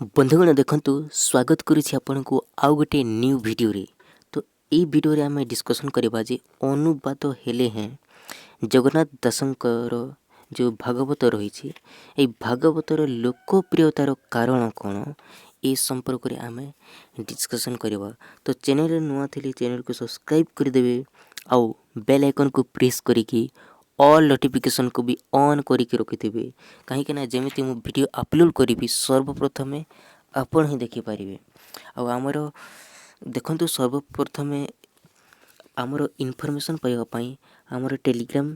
बंधुगण देखंतु स्वागत करुछि आपनको आउ गोटे न्यू वीडियो रे। तो ए वीडियो रे आमे डिस्कशन करबा जे अनुवाद हेले हैं जगन्नाथ दासंकर जो भागवत रही ए भागवतर लोकप्रियतार कारण कौन ए संपर्क रे आमे डिस्कशन करबा। तो चैनल नुआ थिले चैनल को सब्सक्राइब कर देबे आउ बेल आइकन को प्रेस करिकी ऑल नोटिफिकेशन को भी ऑन करके रखिथे कहीं ना जमी मु वीडियो अपलोड करी सर्वप्रथमे आपण ही देखिपारे। आमर देखु सर्वप्रथमे आमर इनफॉरमेशन पाइबापी आमर टेलीग्राम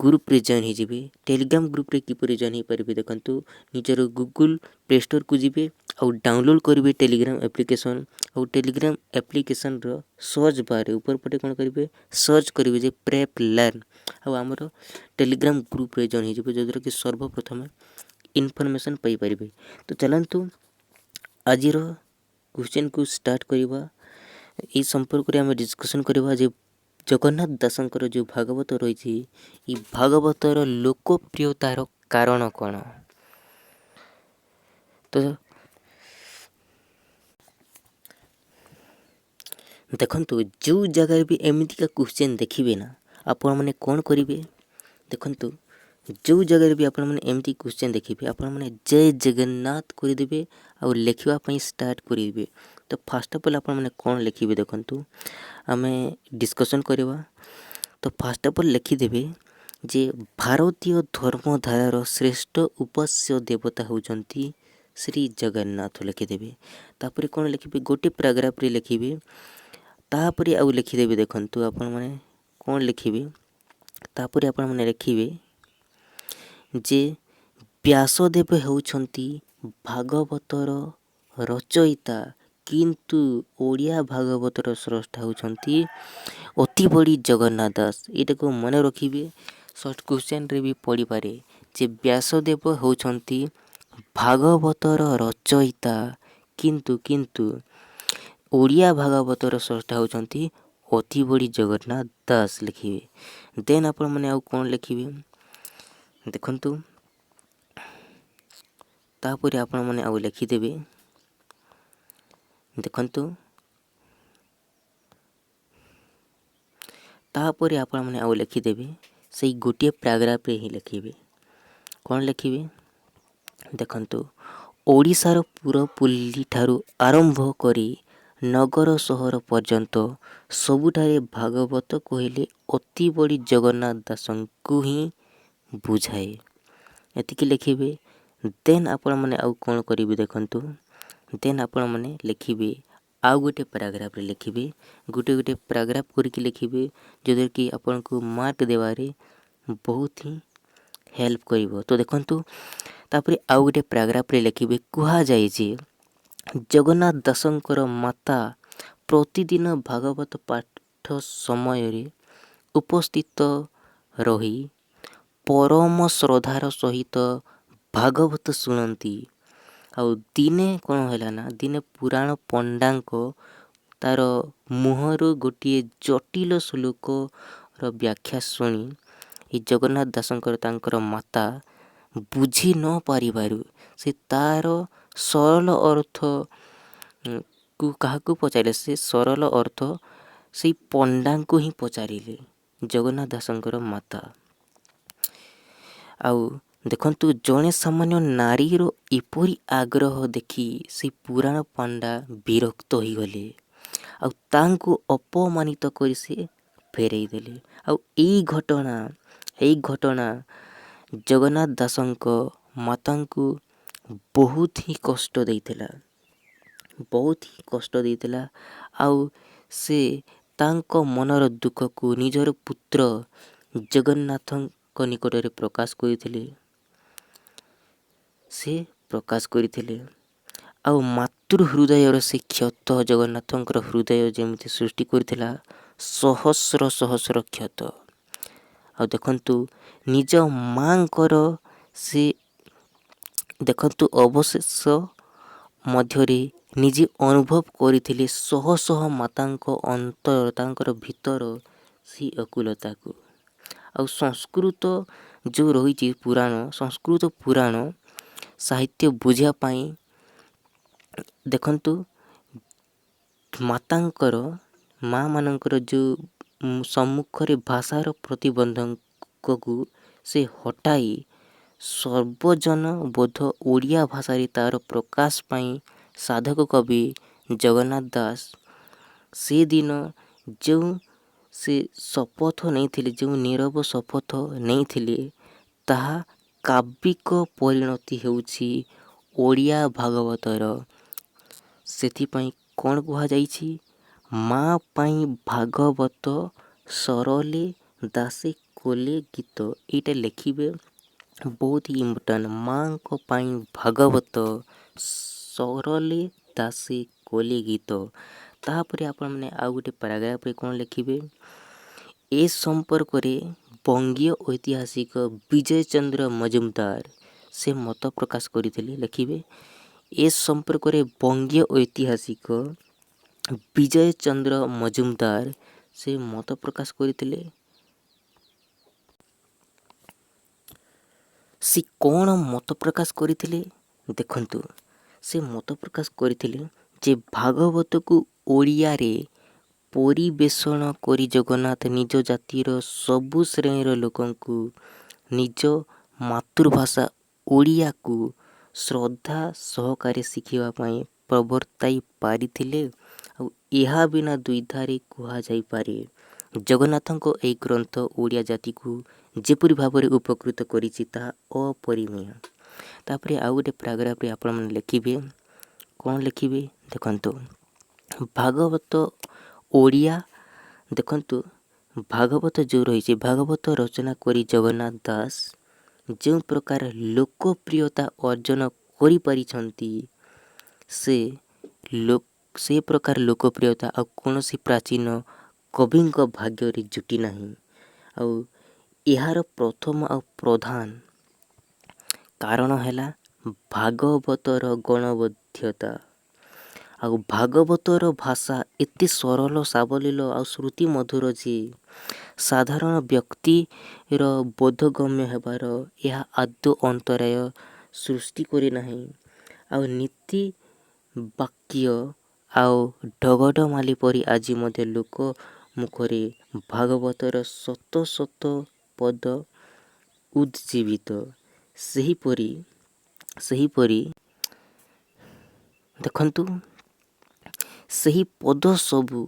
ग्रुप रे जॉइन हो जाए। टेलीग्राम ग्रुप रे किपरि जॉइन हो पारे देखु निजर गूगल प्ले स्टोर को जिबे आउ डाउनलोड करेंगे टेलीग्राम एप्लिकेशन। आउ टेलीग्राम एप्लिकेशन रो सर्च बार ऊपर पटे कौन करेंगे सर्च करेंगे जे प्रेप लर्न आमर टेलीग्राम ग्रुप रे जॉइन हो जो कि सर्वप्रथम इनफॉरमेशन पाई पारे। तो चलतु आज क्वेश्चन को स्टार्ट करवा। ये संपर्क में आम डिस्कसन करवा जे जगन्नाथ दासंकर जो भागवत रही भागवतर लोकप्रियतार कारण कौन। तो देखंतु जो जगह भी एमती क्वेश्चन देखिए ना आपण मैंने कौन करेंगे देखंतु जो जगह भी आपण मैंने एमती क्वेश्चन देखिए आपण मैंने जय जगन्नाथ करदे और लिखवाई स्टार्ट करेंगे। तो फास्ट ऑफ ऑल आपण मैंने कौन लिखिए देखंतु आमे डिस्कशन करवा। तो फास्ट ऑफ ऑल लिखिदेवे जे भारतीय धर्मधारार श्रेष्ठ उपास्य देवता होउचंती श्री जगन्नाथ लिखिदेवे। तापर कौन लिखिबे गोटे पैराग्राफ रे लिखिबे तापर आउ लिखिदेवे देखंतु आपण माने कौन लिखिबे तापर आपण माने लिखिबे जे व्यासदेव होउछंती भागवतर रचयिता किंतु ओडिया भागवतर स्रष्टा होउछंती अति बड़ी जगन्नाथ दास। एटा को मन रखिबे सर्ट क्वेश्चन रे भी पड़ी पारे जे व्यासदेव होउछंती भागवतर रचयिता किंतु किंतु ओडिया भागवतर स्रष्टा होउछंती अति बड़ी जगन्नाथ दास लिखिबे। देन आपण माने आउ कोन लिखिबे देखंतु तापर आपण माने आउ लिखिदेबे देखंतु तापर आपण माने आउ लिखिदेबे सही गोटे पैराग्राफ रे ही लिखिबे कौन लिखिबे देखंतु ओडिशार पुरपुल्ली ठारू आरंभ करी नगर सहर पर्यंत सबुठारे भागवत कहले अति बड़ी जगन्नाथ दासंकु ही बुझाए एतिकी लिखिबे। देन आपण माने आउ कोन करिवे देखंतु देन आपण माने लिखिबे आउ गोटे पैराग्राफ रे लिखिबे गोटे गोटे पैराग्राफ करके लिखिबे जो कि आपण को मार्क देवारे बहुत ही हेल्प करिवो। तो देखंतु तापर आउ गोटे पैराग्राफ रे लिखिबे कुहा जाय जे जगन्नाथ दासंकर माता प्रतिदिन भागवत पाठ समय रे उपस्थित रही परम श्रद्धार सहित भागवत शुणती। आउ दिने कौन है ना दिने पुराण पंडांक तार मुहर गोटे जटिल श्लोक व्याख्या शुणी ये जगन्नाथ दासंकर तांकर माता बुझी न पारिबारु से तार सरल अर्थ को काहाकू पचारे से सरल अर्थ से पंडा को ही पचारिले जगन्नाथ दासंकर माता। आउ देखंतु जड़े सामान्य नारीर एपरी आग्रह देखी से पुराण पंडा विरक्त हो गले आउ तांको अपमानित करी से फेरई देले। आउ एई घटना जगन्नाथ दासंक माता को बहुत ही कष्ट देइथिला आउ से तांको मनर दुख को निजर पुत्र जगन्नाथ निकट रे प्रकाश करिथिले से प्रकाश करिथिले। आउ मातृ हृदय से क्षत जगन्नाथंकर हृदय जेमती सृष्टि करथिला सहस्र सहस्र क्षत। आ देखंतु निज मांकर से देखंतु अवशेष मध्यरे निजे अनुभव करथिले शह शह मातांक अंतर तांकर भीतर सी अकुलता को। आ संस्कृत जो रही पुराण संस्कृत पुराण साहित्य बुझा पाई ଦେଖନ୍ତୁ ମା'ମାନଙ୍କର ଯେଉଁ ସମ୍ମୁଖରେ ଭାଷାର ପ୍ରତିବନ୍ଧକକୁ ସେ ହଟାଇ ସର୍ବଜନ ବୋଧ ଓଡ଼ିଆ ଭାଷାରେ ତା'ର ପ୍ରକାଶ ପାଇଁ ସାଧକ କବି ଜଗନ୍ନାଥ ଦାସ ସେଦିନ ଯେଉଁ ସେ ଶପଥ ନେଇଥିଲେ, ଯେଉଁ ନୀରବ ଶପଥ ନେଇଥିଲେ, ତାହା କାବ୍ୟିକ ପରିଣତି ହେଉଛି ଓଡ଼ିଆ ଭାଗବତର। ସେଥିପାଇଁ କ'ଣ କୁହାଯାଇଛି? ମା ପାଇଁ ଭାଗବତ ସରଲେ ଦାସେ କୋଲେ ଗୀତ। ଏଇଟା ଲେଖିବେ, ବହୁତ ହି ଇମ୍ପୋର୍ଟାଣ୍ଟ। ମାଙ୍କ ପାଇଁ ଭାଗବତ ସରଲେ ଦାସେ କୋଲେ ଗୀତ। ତାପରେ ଆପଣମାନେ ଆଉ ଗୋଟେ ପାରାଗ୍ରାଫରେ କ'ଣ ଲେଖିବେ? ଏ ସମ୍ପର୍କରେ ବଙ୍ଗୀୟ ଐତିହାସିକ ବିଜୟ ଚନ୍ଦ୍ର ମଜୁମଦାର ସେ ମତ ପ୍ରକାଶ କରିଥିଲେ। ଲେଖିବେ, ଏ ସମ୍ପର୍କରେ ବଙ୍ଗୀୟ ଐତିହାସିକ ବିଜୟ ଚନ୍ଦ୍ର ମଜୁମଦାର ସେ ମତ ପ୍ରକାଶ କରିଥିଲେ। ସେ କ'ଣ ମତ ପ୍ରକାଶ କରିଥିଲେ? ଦେଖନ୍ତୁ, ସେ ମତ ପ୍ରକାଶ କରିଥିଲେ ଯେ ଭାଗବତକୁ ଓଡ଼ିଆରେ ପରିବେଷଣ କରି ଜଗନ୍ନାଥ ନିଜ ଜାତିର ସବୁ ଶ୍ରେଣୀର ଲୋକଙ୍କୁ ନିଜ ମାତୃଭାଷା ଓଡ଼ିଆକୁ ଶ୍ରଦ୍ଧା ସହକାରେ ଶିଖିବା ପାଇଁ ପ୍ରବର୍ତ୍ତାଇ ପାରିଥିଲେ। ଆଉ ଏହା ବିନା ଦ୍ୱିଧାରେ କୁହାଯାଇପାରେ, ଜଗନ୍ନାଥଙ୍କ ଏହି ଗ୍ରନ୍ଥ ଓଡ଼ିଆ ଜାତିକୁ ଯେପରି ଭାବରେ ଉପକୃତ କରିଛି ତାହା ଅପରିମେୟ। ତାପରେ ଆଉ ଗୋଟେ ପାରାଗ୍ରାଫରେ ଆପଣମାନେ ଲେଖିବେ, କ'ଣ ଲେଖିବେ? ଦେଖନ୍ତୁ, ଭାଗବତ ଓଡ଼ିଆ, ଦେଖନ୍ତୁ ଭାଗବତ ଯେଉଁ ରହିଛି, ଭାଗବତ ରଚନା କରି ଜଗନ୍ନାଥ ଦାସ ଯେଉଁ ପ୍ରକାର ଲୋକପ୍ରିୟତା ଅର୍ଜନ କରିପାରିଛନ୍ତି, ସେ ପ୍ରକାର ଲୋକପ୍ରିୟତା ଆଉ କୌଣସି ପ୍ରାଚୀନ କବିଙ୍କ ଭାଗ୍ୟରେ ଜୁଟି ନାହିଁ। ଆଉ ଏହାର ପ୍ରଥମ ଆଉ ପ୍ରଧାନ କାରଣ ହେଲା ଭାଗବତର ଗଣବଦ୍ଧତା। ଆଉ ଭାଗବତର ଭାଷା ଏତେ ସରଳ ସାବଲୀଳ ଆଉ ଶ୍ରୁତି ମଧୁର ଯେ ସାଧାରଣ ବ୍ୟକ୍ତିର ବୋଧଗମ୍ୟ ହେବାର ଏହା ଆଦୌ ଅନ୍ତରାୟ ସୃଷ୍ଟି କରିନାହିଁ। ଆଉ ନୀତି ବାକ୍ୟ ଆଉ ଢଗଢମାଲି ପରି ଆଜି ମଧ୍ୟ ଲୋକ ମୁଖରେ ଭାଗବତର ଶତ ଶତ ପଦ ଉଜ୍ଜୀବିତ। ସେହିପରି ଦେଖନ୍ତୁ, ସେହି ପଦ ସବୁ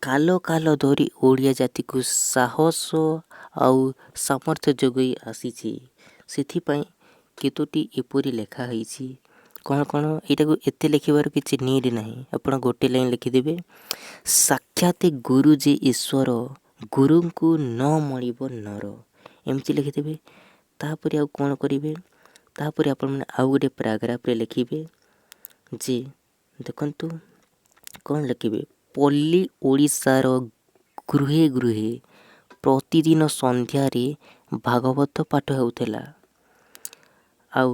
କାଲ କାଲ ଧରି ଓଡ଼ିଆ ଜାତିକୁ ସାହସ ଆଉ ସାମର୍ଥ୍ୟ ଯୋଗାଇ ଆସିଛି। ସେଥିପାଇଁ କେତୋଟି ଏପରି ଲେଖା ହେଇଛି। କ'ଣ କ'ଣ? ଏଇଟାକୁ ଏତେ ଲେଖିବାର କିଛି ନିଡ୍ ନାହିଁ। ଆପଣ ଗୋଟେ ଲାଇନ୍ ଲେଖିଦେବେ, ସାକ୍ଷାତ ଗୁରୁ ଯେ ଈଶ୍ୱର, ଗୁରୁଙ୍କୁ ନ ମଳିବ ନର। ଏମିତି ଲେଖିଦେବେ। ତାପରେ ଆଉ କ'ଣ କରିବେ? ତାପରେ ଆପଣମାନେ ଆଉ ଗୋଟେ ପାରାଗ୍ରାଫରେ ଲେଖିବେ ଯେ, ଦେଖନ୍ତୁ କ'ଣ ଲେଖିବେ? ପଲ୍ଲୀ ଓଡ଼ିଶାର ଗୃହେ ଗୃହେ ପ୍ରତିଦିନ ସନ୍ଧ୍ୟାରେ ଭାଗବତ ପାଠ ହେଉଥିଲା। ଆଉ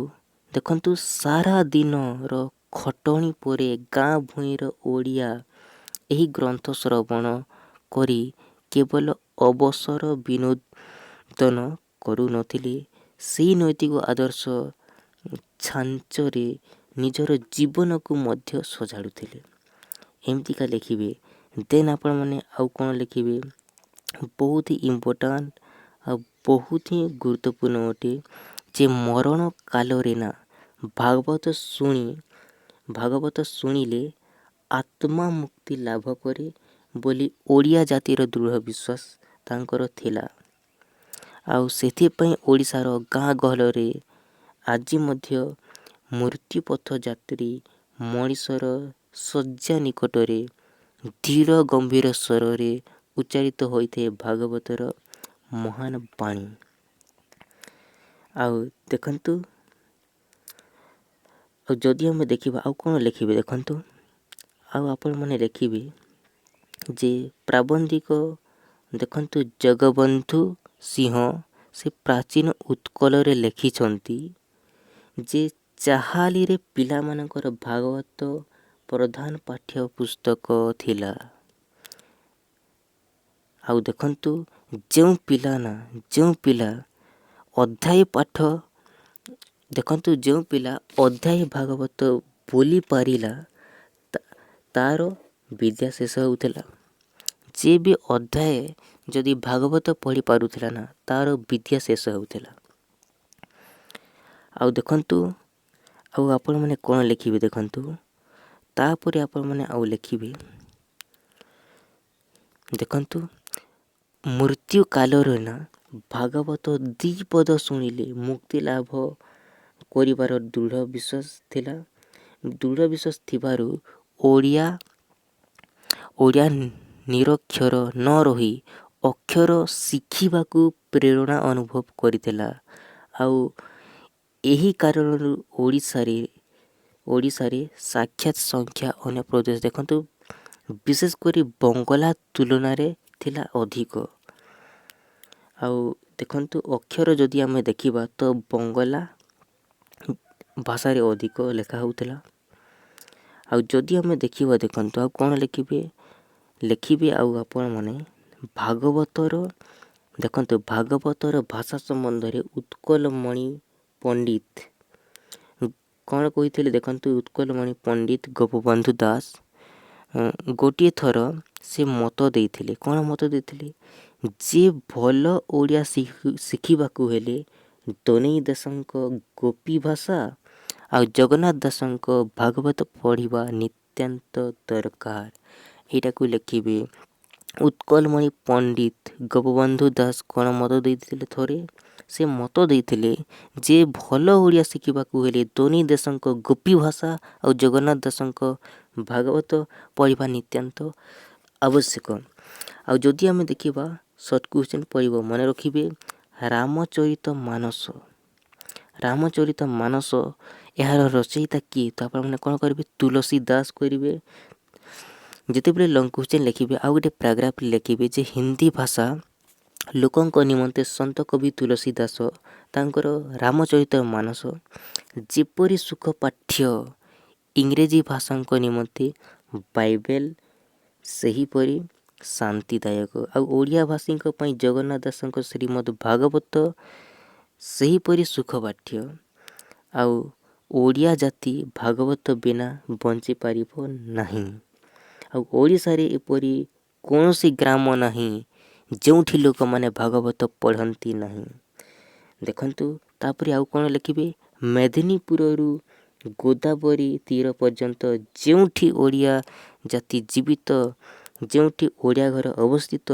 ଦେଖନ୍ତୁ, ସାରା ଦିନର ଖଟଣି ପରେ ଗାଁ ଭୂଇଁର ଓଡ଼ିଆ ଏହି ଗ୍ରନ୍ଥ ଶ୍ରବଣ କରି କେବଳ ଅବସର ବିନୋଦନ କରୁନଥିଲେ, ସେହି ନୈତିକ ଆଦର୍ଶ ଛାଞ୍ଚରେ ନିଜର ଜୀବନକୁ ମଧ୍ୟ ସଜାଡ଼ୁଥିଲେ। ଏମିତିକା ଲେଖିବେ। ଦେନ୍ ଆପଣମାନେ ଆଉ କ'ଣ ଲେଖିବେ? ବହୁତ ହି ଇମ୍ପୋର୍ଟାଣ୍ଟ ଆଉ ବହୁତ ହିଁ ଗୁରୁତ୍ୱପୂର୍ଣ୍ଣ ଅଟେ ଯେ ମରଣ କାଳରେ ନା ଭାଗବତ ଶୁଣିଲେ ଆତ୍ମା ମୁକ୍ତି ଲାଭ କରେ ବୋଲି ଓଡ଼ିଆ ଜାତିର ଦୃଢ଼ ବିଶ୍ୱାସ ତାଙ୍କର ଥିଲା। ଆଉ ସେଥିପାଇଁ ଓଡ଼ିଶାର ଗାଁ ଗହଳରେ ଆଜି ମଧ୍ୟ ମୃତ୍ୟୁପଥ ଯାତ୍ରୀ ମଣିଷର ଶଯ୍ୟା ନିକଟରେ ଧୀର ଗମ୍ଭୀର ସ୍ୱରରେ ଉଚ୍ଚାରିତ ହୋଇଥାଏ ଭାଗବତର ମହାନ ବାଣୀ। ଆଉ ଦେଖନ୍ତୁ, ଆଉ ଯଦି ଆମେ ଦେଖିବା ଆଉ କ'ଣ ଲେଖିବେ? ଦେଖନ୍ତୁ, ଆଉ ଆପଣମାନେ ଲେଖିବେ ଯେ ପ୍ରାବନ୍ଧିକ, ଦେଖନ୍ତୁ ଜଗବନ୍ଧୁ ସିଂହ ସେ ପ୍ରାଚୀନ ଉତ୍କଳରେ ଲେଖିଛନ୍ତି ଯେ ଚାହାଲିରେ ପିଲାମାନଙ୍କର ଭାଗବତ ପ୍ରଧାନ ପାଠ୍ୟ ପୁସ୍ତକ ଥିଲା। ଆଉ ଦେଖନ୍ତୁ, ଯେଉଁ ପିଲା ଅଧ୍ୟାୟ ଭାଗବତ ବୋଲି ପାରିଲା ତାର ବିଦ୍ୟା ଶେଷ ହେଉଥିଲା। ଯିଏ ବି ଅଧ୍ୟାୟ ଯଦି ଭାଗବତ ପଢ଼ି ପାରୁଥିଲା ନା ତାର ବିଦ୍ୟା ଶେଷ ହେଉଥିଲା। ଆଉ ଦେଖନ୍ତୁ ଆଉ ଆପଣମାନେ କ'ଣ ଲେଖିବେ ଦେଖନ୍ତୁ। ତାପରେ ଆପଣମାନେ ଆଉ ଲେଖିବେ ଦେଖନ୍ତୁ ମୃତ୍ୟୁ କାଳରେ ନା ଭାଗବତ ଦିପଦ ଶୁଣିଲେ ମୁକ୍ତି ଲାଭ କରିବାର ଦୃଢ଼ ବିଶ୍ୱାସ ଥିଲା। ଦୃଢ଼ ବିଶ୍ୱାସ ଥିବାରୁ ଓଡ଼ିଆ ନିରକ୍ଷର ନ ରହି ଅକ୍ଷର ଶିଖିବାକୁ ପ୍ରେରଣା ଅନୁଭବ କରିଥିଲା। ଆଉ ଏହି କାରଣରୁ ଓଡ଼ିଶାରେ ସାକ୍ଷାତ ସଂଖ୍ୟା ଅନ୍ୟ ପ୍ରଦେଶ ଦେଖନ୍ତୁ ବିଶେଷ କରି ବଙ୍ଗଳା ତୁଳନାରେ ଥିଲା ଅଧିକ। ଆଉ ଦେଖନ୍ତୁ ଅକ୍ଷର ଯଦି ଆମେ ଦେଖିବା ତ ବଙ୍ଗଳା ଭାଷାରେ ଅଧିକ ଲେଖା ହେଉଥିଲା। ଆଉ ଯଦି ଆମେ ଦେଖିବା ଦେଖନ୍ତୁ ଆଉ କ'ଣ ଲେଖିବେ ଆଉ ଆପଣମାନେ ଭାଗବତର ଭାଷା ସମ୍ବନ୍ଧରେ ଉତ୍କଳମଣି ପଣ୍ଡିତ କ'ଣ କହିଥିଲେ ଦେଖନ୍ତୁ। ଉତ୍କଳମଣି ପଣ୍ଡିତ ଗୋପବନ୍ଧୁ ଦାସ ଗୋଟିଏ ଥର ସେ ମତ ଦେଇଥିଲେ। କ'ଣ ମତ ଦେଇଥିଲେ? ଯେ ଭଲ ଓଡ଼ିଆ ଶିଖିବାକୁ ହେଲେ ଦନେଇ ଦାସଙ୍କ ଗୋପୀ ଭାଷା ଆଉ ଜଗନ୍ନାଥ ଦାସଙ୍କ ଭାଗବତ ପଢ଼ିବା ନିତ୍ୟାନ୍ତ ଦରକାର। ଏଇଟାକୁ ଲେଖିବେ। ଉତ୍କଳମଣି ପଣ୍ଡିତ ଗୋପବନ୍ଧୁ ଦାସ କ'ଣ ମତ ଦେଇଥିଲେ? ଥରେ ସେ ମତ ଦେଇଥିଲେ ଯେ ଭଲ ଓଡ଼ିଆ ଶିଖିବାକୁ ହେଲେ ଦନେଇ ଦାସଙ୍କ ଗୋପୀ ଭାଷା ଆଉ ଜଗନ୍ନାଥ ଦାସଙ୍କ ଭାଗବତ ପଢ଼ିବା ନିତ୍ୟାନ୍ତ ଆବଶ୍ୟକ। ଆଉ ଯଦି ଆମେ ଦେଖିବା ସର୍ଟ କ୍ୱେଶ୍ଚନ୍ ପଡ଼ିବ ମନେ ରଖିବେ। ରାମଚରିତ ମାନସ ଏହାର ରଚୟିତା କିଏ? ତ ଆପଣମାନେ କ'ଣ କରିବେ? ତୁଳସୀ ଦାସ କରିବେ। ଯେତେବେଳେ ଲଙ୍ଗ କ୍ୱେଶ୍ଚନ୍ ଲେଖିବେ ଆଉ ଗୋଟେ ପ୍ୟାରାଗ୍ରାଫ ଲେଖିବେ ଯେ ହିନ୍ଦୀ ଭାଷା ଲୋକଙ୍କ ନିମନ୍ତେ ସନ୍ଥ କବି ତୁଳସୀ ଦାସ ତାଙ୍କର ରାମଚରିତ ମାନସ ଯେପରି ସୁଖପାଠ୍ୟ ଇଂରେଜୀ ଭାଷାଙ୍କ ନିମନ୍ତେ ବାଇବେଲ ସେହିପରି ଶାନ୍ତିଦାୟକ। ଆଉ ଓଡ଼ିଆ ଭାଷୀଙ୍କ ପାଇଁ ଜଗନ୍ନାଥ ଦାସଙ୍କ ଶ୍ରୀମଦ୍ ଭାଗବତ ସେହିପରି ସୁଖପାଠ୍ୟ। ଆଉ ଓଡ଼ିଆ ଜାତି ଭାଗବତ ବିନା ବଞ୍ଚିପାରିବ ନାହିଁ। ଆଉ ଓଡ଼ିଶାରେ ଏପରି କୌଣସି ଗ୍ରାମ ନାହିଁ ଯେଉଁଠି ଲୋକମାନେ ଭାଗବତ ପଢ଼ନ୍ତି ନାହିଁ। ଦେଖନ୍ତୁ ତାପରେ ଆଉ କ'ଣ ଲେଖିବେ? ମେଦିନୀପୁରରୁ ଗୋଦାବରୀ ତୀର ପର୍ଯ୍ୟନ୍ତ ଯେଉଁଠି ଓଡ଼ିଆ ଜାତି ଜୀବିତ, ଯେଉଁଠି ଓଡ଼ିଆ ଘର ଅବସ୍ଥିତ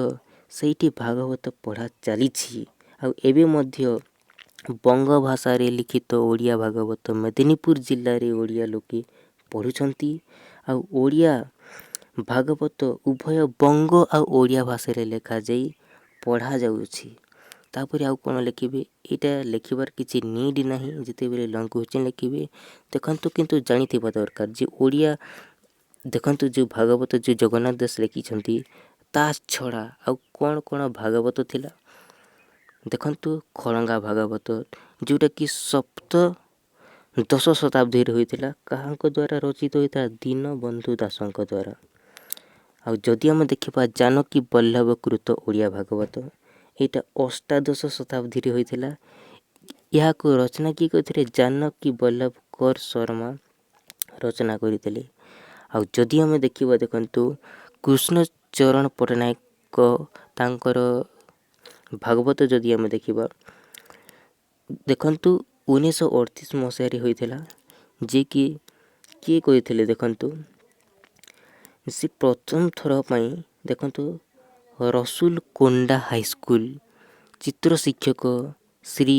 ସେଇଠି ଭାଗବତ ପଢ଼ା ଚାଲିଛି। ଆଉ ଏବେ ମଧ୍ୟ ବଙ୍ଗ ଭାଷାରେ ଲିଖିତ ଓଡ଼ିଆ ଭାଗବତ ମେଦିନୀପୁର ଜିଲ୍ଲାରେ ଓଡ଼ିଆ ଲୋକେ ପଢ଼ୁଛନ୍ତି। ଆଉ ଓଡ଼ିଆ ଭାଗବତ ଉଭୟ ବଙ୍ଗ ଆଉ ଓଡ଼ିଆ ଭାଷାରେ ଲେଖାଯାଇ ପଢ଼ାଯାଉଛି। ତାପରେ ଆଉ କ'ଣ ଲେଖିବେ? ଏଇଟା ଲେଖିବାର କିଛି ନିଡ୍ ନାହିଁ। ଯେତେବେଳେ ଲଙ୍ଗ କ୍ୱେଶ୍ଚନ୍ ଲେଖିବେ ଦେଖନ୍ତୁ କିନ୍ତୁ ଜାଣିଥିବା ଦରକାର ଯେ ଓଡ଼ିଆ ଦେଖନ୍ତୁ ଯେଉଁ ଭାଗବତ ଯେଉଁ ଜଗନ୍ନାଥ ଦାସ ଲେଖିଛନ୍ତି ତା ଛଡ଼ା ଆଉ କ'ଣ ଭାଗବତ ଥିଲା। ଦେଖନ୍ତୁ ଖଡ଼ଙ୍ଗା ଭାଗବତ ଯେଉଁଟାକି ଦଶ ଶତାବ୍ଦୀରେ ହୋଇଥିଲା। କାହାଙ୍କ ଦ୍ୱାରା ରଚିତ ହୋଇଥିଲା? ଦୀନବନ୍ଧୁ ଦାସଙ୍କ ଦ୍ୱାରା। ଆଉ ଯଦି ଆମେ ଦେଖିବା ଜାନକୀ ବଲ୍ଲଭ କୃତ ଓଡ଼ିଆ ଭାଗବତ ଏଇଟା ଅଷ୍ଟାଦଶ ଶତାବ୍ଦୀରେ ହୋଇଥିଲା। ଏହାକୁ ରଚନା କିଏ କରିଥିଲେ? ଜାନକୀ ବଲ୍ଲଭ କର ଶର୍ମା ରଚନା କରିଥିଲେ। ଆଉ ଯଦି ଆମେ ଦେଖିବା ଦେଖନ୍ତୁ କୃଷ୍ଣଚରଣ ପଟ୍ଟନାୟକ ତାଙ୍କର ଭାଗବତ ଯଦି ଆମେ ଦେଖିବା ଦେଖନ୍ତୁ 1938 ମସିହାରେ ହୋଇଥିଲା। ଯିଏକି କିଏ କହିଥିଲେ ଦେଖନ୍ତୁ ସେ ପ୍ରଥମ ଥର ପାଇଁ ଦେଖନ୍ତୁ ରସୁଲକୋଣ୍ଡା ହାଇସ୍କୁଲ ଚିତ୍ର ଶିକ୍ଷକ ଶ୍ରୀ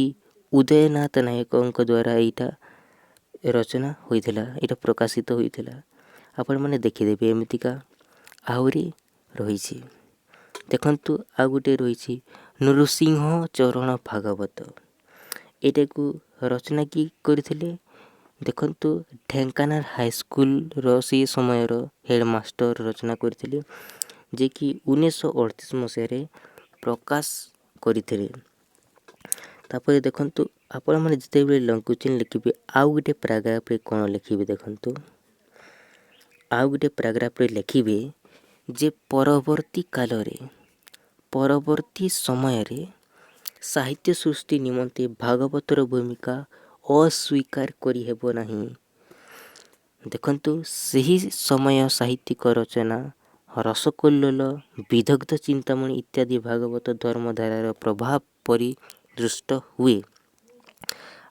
ଉଦୟନାଥ ନାୟକଙ୍କ ଦ୍ୱାରା ଏଇଟା ରଚନା ହୋଇଥିଲା। ଏଇଟା ପ୍ରକାଶିତ ହୋଇଥିଲା। ଆପଣମାନେ ଦେଖିଦେବେ। ଏମିତିକା ଆହୁରି ରହିଛି। ଦେଖନ୍ତୁ ଆଉ ଗୋଟେ ରହିଛି ନୃସିଂହ ଚରଣ ଭାଗବତ। ଏଇଟାକୁ ରଚନା କିଏ କରିଥିଲେ? ଦେଖନ୍ତୁ ଢେଙ୍କାନାଳ ହାଇସ୍କୁଲର ସେ ସମୟର ହେଡ଼ମାଷ୍ଟର ରଚନା କରିଥିଲେ। ଯିଏକି 1938 ମସିହାରେ ପ୍ରକାଶ କରିଥିଲେ। ତାପରେ ଦେଖନ୍ତୁ ଆପଣମାନେ ଯେତେବେଳେ ଲଙ୍ଗ କ୍ୱେଶ୍ଚନ୍ ଲେଖିବେ ଆଉ ଗୋଟେ ପ୍ୟାରାଗ୍ରାଫରେ କ'ଣ ଲେଖିବେ ଦେଖନ୍ତୁ। ଆଉ ଗୋଟେ ପ୍ୟାରାଗ୍ରାଫରେ ଲେଖିବେ ଯେ ପରବର୍ତ୍ତୀ ସମୟରେ ସାହିତ୍ୟ ସୃଷ୍ଟି ନିମନ୍ତେ ଭାଗବତର ଭୂମିକା ଅସ୍ୱୀକାର କରିହେବ ନାହିଁ। ଦେଖନ୍ତୁ ସେହି ସମୟ ସାହିତ୍ୟିକ ରଚନା ରସକଲ୍ଲୋଳ, ବିଦଗ୍ଧ ଚିନ୍ତାମଣି ଇତ୍ୟାଦି ଭାଗବତ ଧର୍ମଧାରାର ପ୍ରଭାବ ପରି ଦୃଷ୍ଟ ହୁଏ।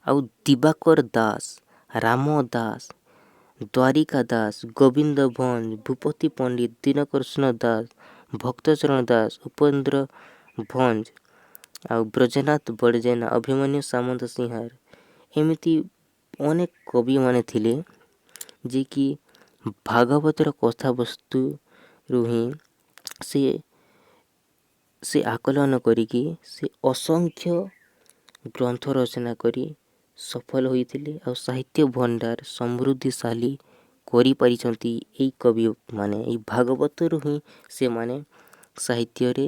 ଆଉ ଦିବାକର ଦାସ, ରାମ ଦାସ, ଦ୍ୱାରିକା ଦାସ, ଗୋବିନ୍ଦ ଭଞ୍ଜ, ଭୂପତି ପଣ୍ଡିତ, ଦୀନକୃଷ୍ଣ ଦାସ, ଭକ୍ତଚରଣ ଦାସ, ଉପେନ୍ଦ୍ର ଭଞ୍ଜ, ଆଉ ବ୍ରଜନାଥ ବଡ଼ଜେନା, ଅଭିମନ୍ୟୁ ସାମନ୍ତ ସିଂହାର ଏମିତି ଅନେକ କବିମାନେ ଥିଲେ ଯିଏକି ଭାଗବତର କଥାବସ୍ତୁରୁ ହିଁ ସେ ଆକଳନ କରିକି ସେ ଅସଂଖ୍ୟ ଗ୍ରନ୍ଥ ରଚନା କରି ସଫଳ ହୋଇଥିଲେ ଆଉ ସାହିତ୍ୟ ଭଣ୍ଡାର ସମୃଦ୍ଧିଶାଳୀ କରିପାରିଛନ୍ତି ଏଇ କବିମାନେ। ଏଇ ଭାଗବତରୁ ହିଁ ସେମାନେ ସାହିତ୍ୟରେ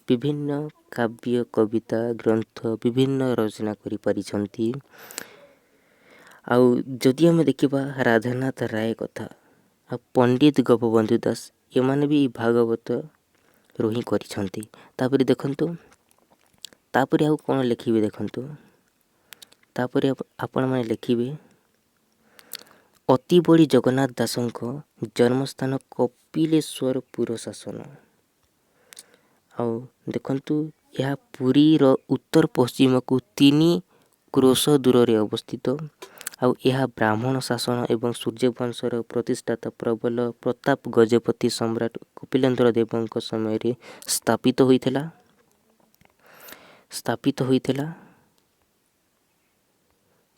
ବିଭିନ୍ନ କାବ୍ୟ କବିତା ଗ୍ରନ୍ଥ ବିଭିନ୍ନ ରଚନା କରିପାରିଛନ୍ତି। ଆଉ ଯଦି ଆମେ ଦେଖିବା ରାଧାନାଥ ରାୟ କଥା ଆଉ ପଣ୍ଡିତ ଗୋପବନ୍ଧୁ ଦାସ ଏମାନେ ବି ଭାଗବତରୁ ହିଁ କରିଛନ୍ତି। ତାପରେ ଦେଖନ୍ତୁ ତାପରେ ଆଉ କ'ଣ ଲେଖିବେ ଦେଖନ୍ତୁ ତାପରେ ଆପଣମାନେ ଲେଖିବେ ଅତି ବଡ଼ି ଜଗନ୍ନାଥ ଦାସଙ୍କ ଜନ୍ମସ୍ଥାନ କପିଳେଶ୍ୱରପୁର ଶାସନ। ଆଉ ଦେଖନ୍ତୁ ଏହା ପୁରୀର ଉତ୍ତର ପଶ୍ଚିମକୁ 3 କ୍ରୋଶ ଦୂରରେ ଅବସ୍ଥିତ। ଆଉ ଏହା ବ୍ରାହ୍ମଣ ଶାସନ ଏବଂ ସୂର୍ଯ୍ୟବଂଶର ପ୍ରତିଷ୍ଠାତା ପ୍ରବଳ ପ୍ରତାପ ଗଜପତି ସମ୍ରାଟ କପିଳେନ୍ଦ୍ର ଦେବଙ୍କ ସମୟରେ ସ୍ଥାପିତ ହୋଇଥିଲା।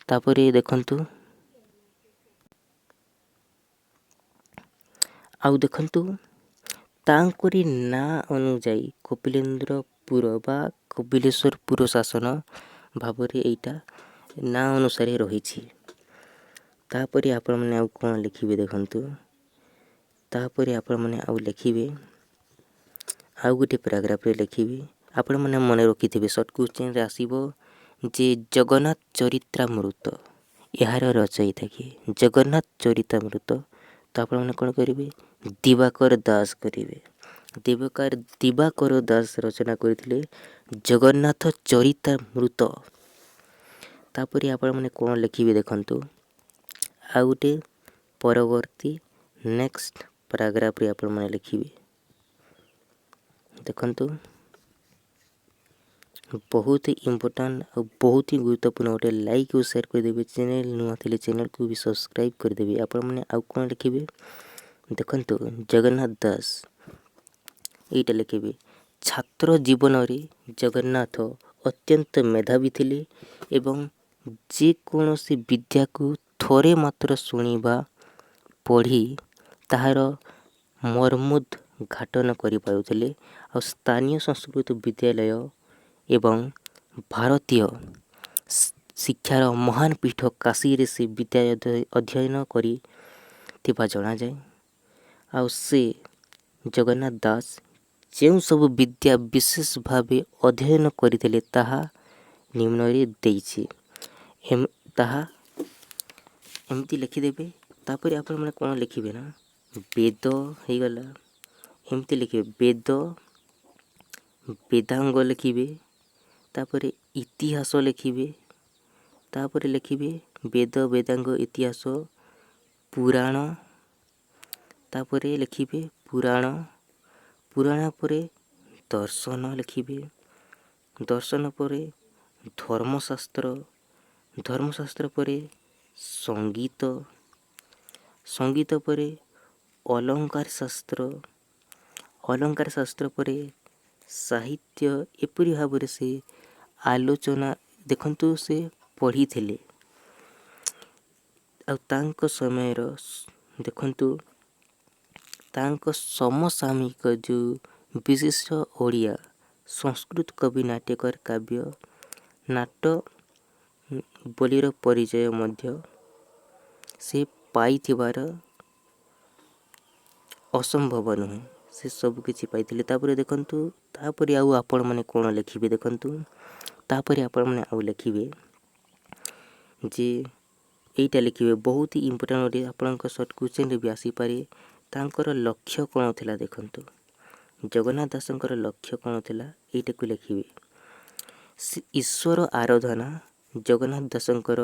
ତାପରେ ଦେଖନ୍ତୁ ତାଙ୍କରି ନାଁ ଅନୁଯାୟୀ କପିଳେନ୍ଦ୍ରପୁର ବା କପିଳେଶ୍ୱରପୁର ଶାସନ ଭାବରେ ଏଇଟା ନାଁ ଅନୁସାରେ ରହିଛି। ତାପରେ ଆପଣମାନେ ଆଉ କ'ଣ ଲେଖିବେ ଦେଖନ୍ତୁ ତାପରେ ଆପଣମାନେ ଆଉ ଲେଖିବେ ଆଉ ଗୋଟେ ପ୍ୟାରାଗ୍ରାଫରେ ଲେଖିବେ ଆପଣମାନେ ମନେ ରଖିଥିବେ ସର୍ଟ କ୍ୱେଶ୍ଚିନ୍ରେ ଆସିବ ଯେ ଜଗନ୍ନାଥ ଚରିତାମୃତ ଏହାର ରଚୟିତା କିଏ? ଜଗନ୍ନାଥ ଚରିତାମୃତ ତ ଆପଣମାନେ କ'ଣ କରିବେ ଦିବାକର ଦାସ କରିବେ। ଦିବାକର ଦାସ ରଚନା କରିଥିଲେ ଜଗନ୍ନାଥ ଚରିତାମୃତ। ତାପରେ ଆପଣମାନେ କ'ଣ ଲେଖିବେ ଦେଖନ୍ତୁ ଆଉ ଗୋଟେ ପରବର୍ତ୍ତୀ ନେକ୍ସଟ ପ୍ୟାରାଗ୍ରାଫରେ ଆପଣମାନେ ଲେଖିବେ ଦେଖନ୍ତୁ ବହୁତ ଇମ୍ପୋର୍ଟାଣ୍ଟ ଆଉ ବହୁତ ହି ଗୁରୁତ୍ୱପୂର୍ଣ୍ଣ ଗୋଟେ ଲାଇକ୍ ଓ ସେୟାର କରିଦେବେ। ଚ୍ୟାନେଲ୍ ନୂଆ ଥିଲେ ଚ୍ୟାନେଲକୁ ବି ସବସ୍କ୍ରାଇବ୍ କରିଦେବେ। ଆପଣମାନେ ଆଉ କ'ଣ ଲେଖିବେ ଦେଖନ୍ତୁ ଜଗନ୍ନାଥ ଦାସ ଏଇଟା ଲେଖିବେ ଛାତ୍ର ଜୀବନରେ ଜଗନ୍ନାଥ ଅତ୍ୟନ୍ତ ମେଧାବୀ ଥିଲେ ଏବଂ ଯେକୌଣସି ବିଦ୍ୟାକୁ ଥରେ ମାତ୍ର ଶୁଣିବା ପଢ଼ି ତାହାର ମର୍ମୋଦ୍ଘାଟନ କରିପାରୁଥିଲେ। ଆଉ ସ୍ଥାନୀୟ ସଂସ୍କୃତ ବିଦ୍ୟାଳୟ ଏବଂ ଭାରତୀୟ ଶିକ୍ଷାର ମହାନ ପୀଠ କାଶୀରେ ସେ ବିଦ୍ୟା ଅଧ୍ୟୟନ କରିଥିବା ଜଣାଯାଏ। ଆଉ ସେ ଜଗନ୍ନାଥ ଦାସ ଯେଉଁ ସବୁ ବିଦ୍ୟା ବିଶେଷ ଭାବେ ଅଧ୍ୟୟନ କରିଥିଲେ ତାହା ନିମ୍ନରେ ଦେଇଛି ତାହା ଏମିତି ଲେଖିଦେବେ। ତାପରେ ଆପଣମାନେ କ'ଣ ଲେଖିବେ ନା ବେଦ ହେଇଗଲା ଏମିତି ଲେଖିବେ ବେଦାଙ୍ଗ ଲେଖିବେ। ତାପରେ ଇତିହାସ ଲେଖିବେ। ତାପରେ ଲେଖିବେ ବେଦ ବେଦାଙ୍ଗ ଇତିହାସ ପୁରାଣ। ତାପରେ ଲେଖିବେ ପୁରାଣ ପରେ ଦର୍ଶନ ଲେଖିବେ। ଦର୍ଶନ ପରେ ଧର୍ମଶାସ୍ତ୍ର ପରେ ସଙ୍ଗୀତ ପରେ ଅଳଙ୍କାର ଶାସ୍ତ୍ର ପରେ ସାହିତ୍ୟ। ଏପରି ଭାବରେ ସେ ଆଲୋଚନା ଦେଖନ୍ତୁ ସେ ପଢ଼ିଥିଲେ। ଆଉ ତାଙ୍କ ସମୟର ଦେଖନ୍ତୁ ତାଙ୍କ ସମସାମୟିକ ଯେଉଁ ବିଶିଷ୍ଟ ଓଡ଼ିଆ ସଂସ୍କୃତ କବି ନାଟ୍ୟକାର କାବ୍ୟ ନାଟବଳୀର ପରିଚୟ ମଧ୍ୟ ସେ ପାଇଥିବାର ଅସମ୍ଭବ ନୁହେଁ। ସେ ସବୁ କିଛି ପାଇଥିଲେ। ତାପରେ ଦେଖନ୍ତୁ ତାପରେ ଆଉ ଆପଣମାନେ କ'ଣ ଲେଖିବେ ଦେଖନ୍ତୁ ତାପରେ ଆପଣମାନେ ଆଉ ଲେଖିବେ ଯେ ଏଇଟା ଲେଖିବେ ବହୁତ ଇମ୍ପୋର୍ଟାଣ୍ଟ ଗୋଟେ ଆପଣଙ୍କ ସର୍ଟ କ୍ୱେଶ୍ଚିନ୍ରେ ବି ଆସିପାରେ। ତାଙ୍କର ଲକ୍ଷ୍ୟ କ'ଣ ଥିଲା ଦେଖନ୍ତୁ ଜଗନ୍ନାଥ ଦାସଙ୍କର ଲକ୍ଷ୍ୟ କ'ଣ ଥିଲା ଏଇଟାକୁ ଲେଖିବେ। ଈଶ୍ୱର ଆରାଧନା ଜଗନ୍ନାଥ ଦାସଙ୍କର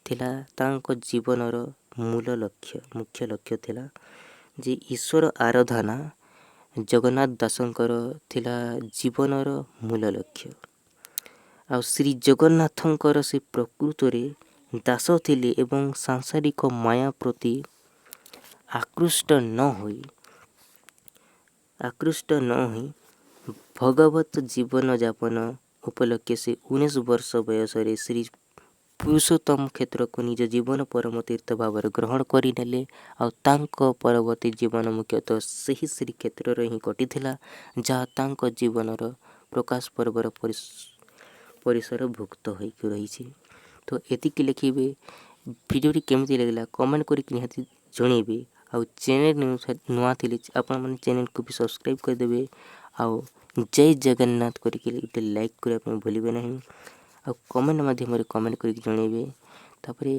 ଥିଲା ତାଙ୍କ ଜୀବନର ମୁଖ୍ୟ ଲକ୍ଷ୍ୟ ଥିଲା ଯେ ଈଶ୍ୱର ଆରାଧନା ଜଗନ୍ନାଥ ଦାସଙ୍କର ଥିଲା ଜୀବନର ମୂଳ ଲକ୍ଷ୍ୟ। ଆଉ ଶ୍ରୀ ଜଗନ୍ନାଥଙ୍କର ସେ ପ୍ରକୃତରେ ଦାସ ଥିଲେ ଏବଂ ସାଂସାରିକ ମାୟା ପ୍ରତି ଆକୃଷ୍ଟ ନ ହୋଇ ଭଗବତ ଜୀବନଯାପନ ଉପଲକ୍ଷେ ସେ 19 ବର୍ଷ ବୟସରେ ଶ୍ରୀ ପୁରୁଷୋତ୍ତମ କ୍ଷେତ୍ରକୁ ନିଜ ଜୀବନ ପରମ ତୀର୍ଥ ଭାବରେ ଗ୍ରହଣ କରିନେଲେ। ଆଉ ତାଙ୍କ ପରବର୍ତ୍ତୀ ଜୀବନ ମୁଖ୍ୟତଃ ସେହି ଶ୍ରୀକ୍ଷେତ୍ରରେ ହିଁ କଟିଥିଲା, ଯାହା ତାଙ୍କ ଜୀବନର ପ୍ରକାଶ ପର୍ବର ପରିସରଭୁକ୍ତ ହୋଇକି ରହିଛି। ତ ଏତିକି ଲେଖିବେ। ଭିଡ଼ିଓଟି କେମିତି ଲାଗିଲା କମେଣ୍ଟ କରିକି ନିହାତି ଜଣେଇବେ। ଆଉ ଚ୍ୟାନେଲ୍ ନୂଆ ଥିଲେ ଆପଣମାନେ ଚ୍ୟାନେଲ୍କୁ ବି ସବସ୍କ୍ରାଇବ୍ କରିଦେବେ। ଆଉ ଜୟ ଜଗନ୍ନାଥ କରିକି ଗୋଟେ ଲାଇକ୍ କରିବା ପାଇଁ ଭୁଲିବେ ନାହିଁ। ଆଉ କମେଣ୍ଟ ମାଧ୍ୟମରେ କମେଣ୍ଟ କରିକି ଜଣେଇବେ। ତାପରେ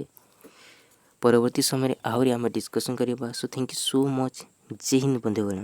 ପରବର୍ତ୍ତୀ ସମୟରେ ଆହୁରି ଆମେ ଡିସ୍କସନ୍ କରିବା। So thank you so much. ଜୟ ହିନ୍ଦ ବନ୍ଧୁଗଣ।